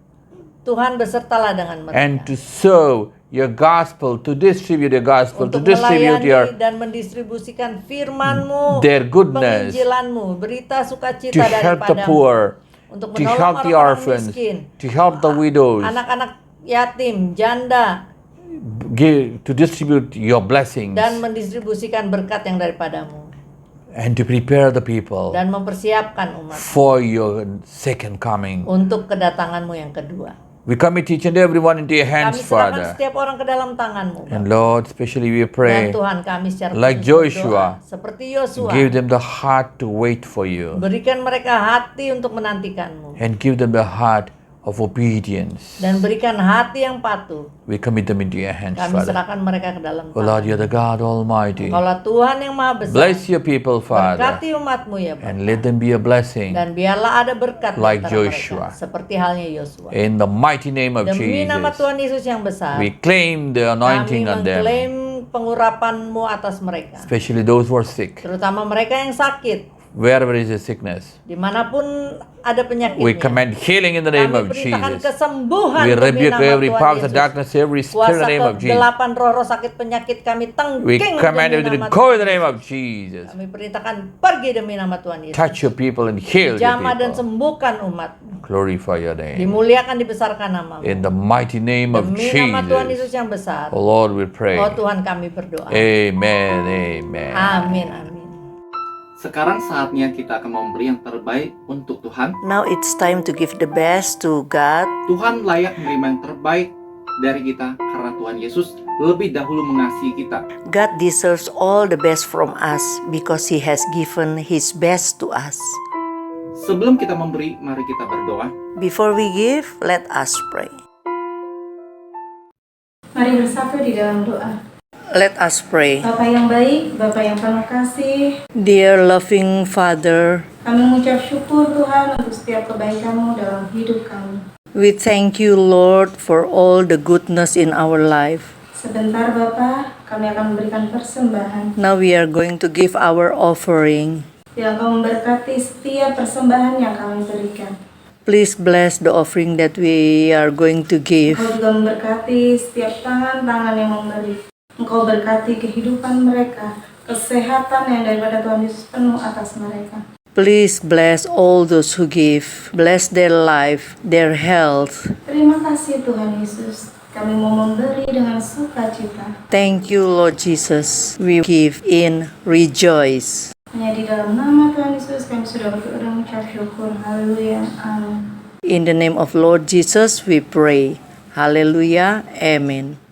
Tuhan besertalah dengan mereka. and to serve your gospel, to distribute your gospel, to Untuk distribute your melayani dan mendistribusikan firman-Mu, their goodness, penginjilan-Mu, berita to sukacita help the daripadamu, poor, untuk to menolong help the orang-orang orphans, miskin, to help the widows, anak-anak yatim, janda, to distribute your blessings, dan mendistribusikan berkat yang daripadamu, and to prepare the people dan mempersiapkan umat for your second coming. untuk kedatangan-Mu yang kedua. We commit each and everyone into your Kami hands, serahkan Father. setiap orang ke dalam tangan-Mu, And Bapa. Lord, especially we Dan pray, Tuhan, kami secara like khusus Joshua, berdoa, seperti Yosua, give them the heart to wait for you, berikan mereka hati untuk menantikan-Mu, and give them the heart of obedience. dan berikan hati yang patuh. We commit them into your hands, Kami Father. serahkan mereka ke dalam Oh Lord, tangan. you're the God Almighty. Engkaulah Tuhan yang maha besar. Bless your people, Father, Berkati umatmu ya Bapa. and let them be a blessing Dan biarlah ada berkat di like antara Joshua. mereka, seperti halnya Yosua. in the mighty name of Demi nama Jesus. Tuhan Yesus yang besar, We claim the kami anointing on them, mengklaim pengurapan-Mu atas mereka. especially those who are sick. Terutama mereka yang sakit, Wherever is the sickness, dimanapun ada penyakitnya. we command healing in the name of Kami perintahkan Jesus. kesembuhan We demi rebuke nama every Tuhan powers of Yesus. darkness, every spirit in Kuasa the name of Jesus. kegelapan roh-roh sakit penyakit kami We tengking command demi everything nama to go in Tuhan the name Yesus. of Jesus. Kami perintahkan pergi demi nama Tuhan Yesus. Touch your people and heal your Jamah dan people. sembuhkan umat. Glorify your name. Dimuliakan, dibesarkan nama-Mu. In the mighty name of Demi nama Tuhan Yesus Jesus. yang besar. Oh Lord, we pray. Oh Tuhan, kami berdoa. Amen, amen. Amin, amin. Sekarang saatnya kita akan memberi yang terbaik untuk Tuhan. Now it's time to give the best to God. Tuhan layak menerima yang terbaik dari kita karena Tuhan Yesus lebih dahulu mengasihi kita. God deserves all the best from us because He has given His best to us. Sebelum kita memberi, mari kita berdoa. Before we give, let us pray. Mari bersatu di dalam doa. Let us pray. Bapa yang baik, Bapa yang penuh kasih, Dear loving Father, kami mengucap syukur Tuhan untuk setiap kebaikan-Mu dalam hidup kami. we thank you, Lord, for all the goodness in our life. Sebentar Bapa, kami akan memberikan persembahan. Now we are going to give our offering. Biar Engkau memberkati setiap persembahan yang kami berikan. Please bless the offering that we are going to give. Engkau juga memberkati setiap tangan-tangan yang memberi. Engkau berkati kehidupan mereka, kesehatan yang daripada Tuhan Yesus penuh atas mereka. Please bless all those who give. Bless their life, their health. Terima kasih Tuhan Yesus. Kami mau memberi dengan sukacita. Thank you, Lord Jesus. We give in rejoice. Hanya di dalam nama Tuhan Yesus kami sudah berdoa dan mengucap syukur. Haleluya. Amin. In the name of Lord Jesus, we pray. Haleluya, amin.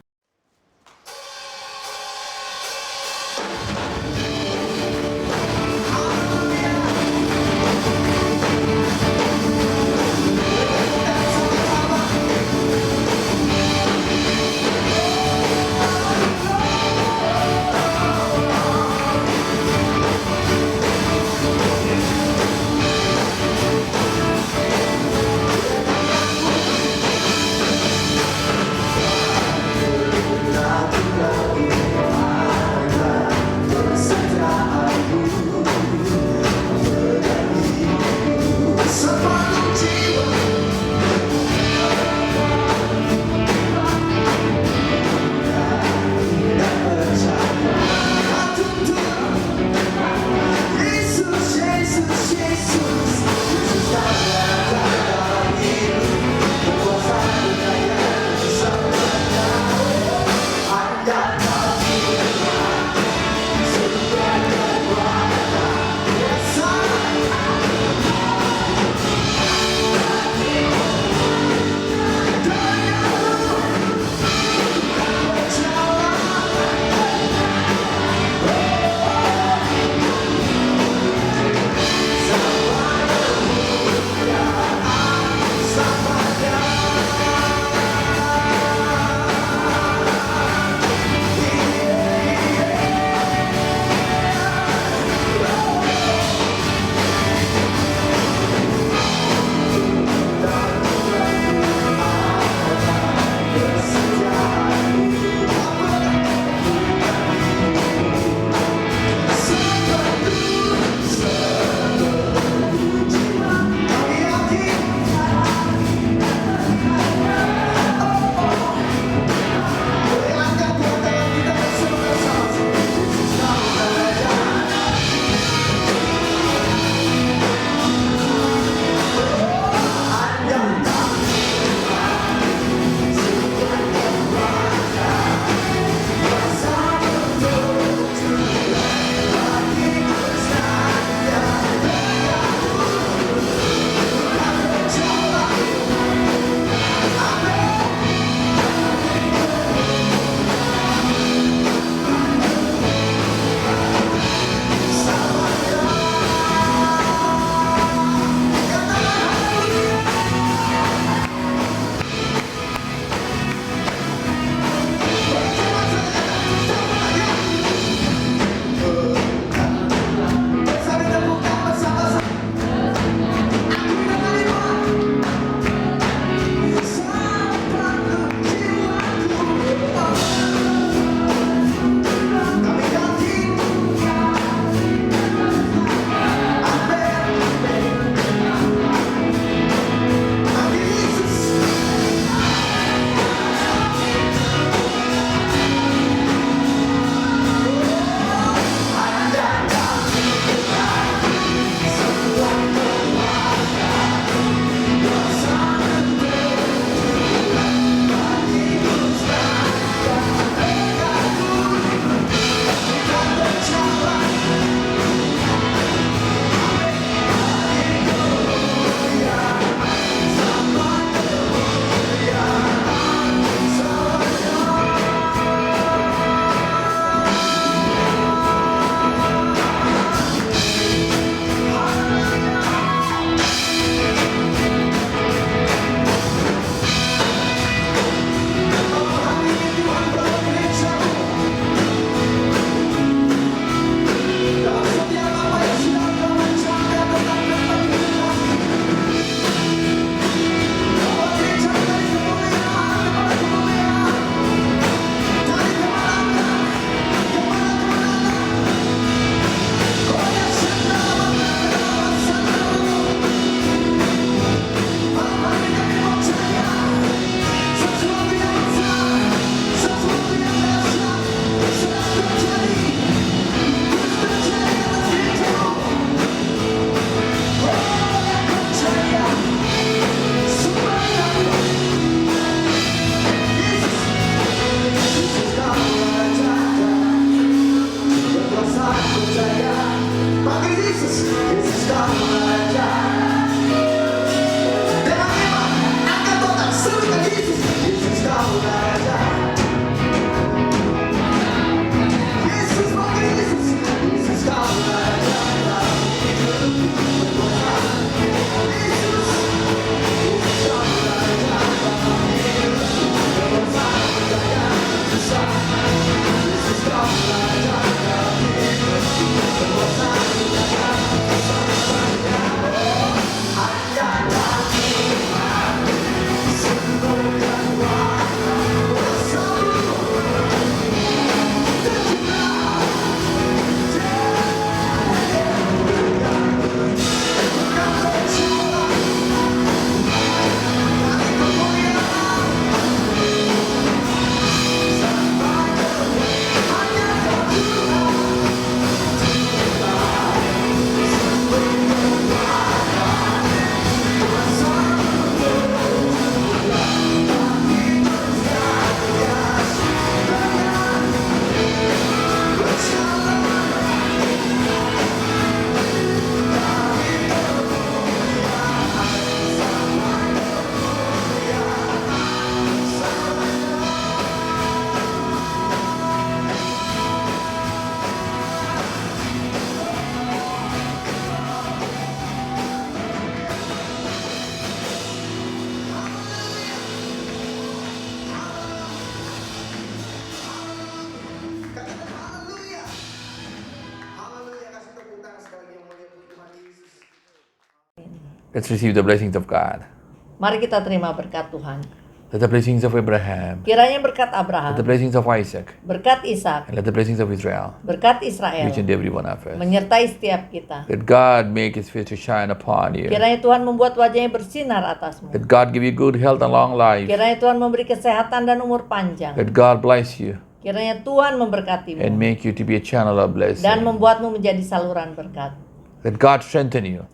Let's receive the blessings of God. Mari kita terima berkat Tuhan. Let the blessings of Abraham, Kiranya berkat let the Abraham, blessings of Isaac, berkat Ishak, and let the blessings of Israel berkat Israel reach into every one of us. menyertai setiap kita. Let God make His face to shine upon you. Kiranya Tuhan membuat wajahnya bersinar atasmu. Let God give you good health and long life. Kiranya Tuhan memberi kesehatan dan umur panjang. Let God bless you Kiranya Tuhan and memberkatimu make you to be a channel of dan blessing. membuatmu menjadi saluran berkat. Let God strengthen you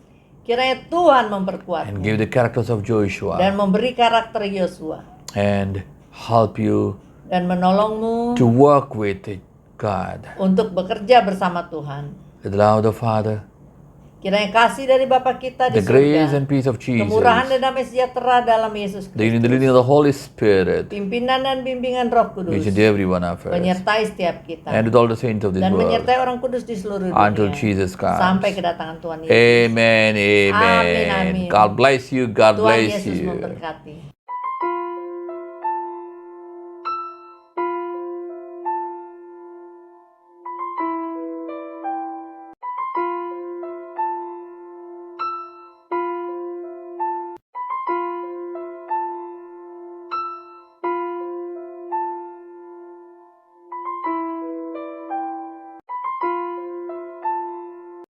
Kiranya Tuhan and memperkuatmu give the characters of dan Joshua memberi karakter Yosua and help you dan menolongmu to work with God. untuk bekerja bersama Tuhan. Let the love of the Father, Kiranya kasih dari Bapa kita di the grace surga, and peace of Jesus, kemurahan dan damai sejahtera dalam Yesus the leading Kristus, of the Holy Spirit pimpinan dan bimbingan Roh Kudus reach into every one of us menyertai setiap kita and with all the saints of this dan world menyertai orang kudus di seluruh until dunia Jesus comes. sampai kedatangan Tuhan Yesus. Amen. Amen. Amin, amin. God bless you. God Tuhan bless Yesus you. memberkati.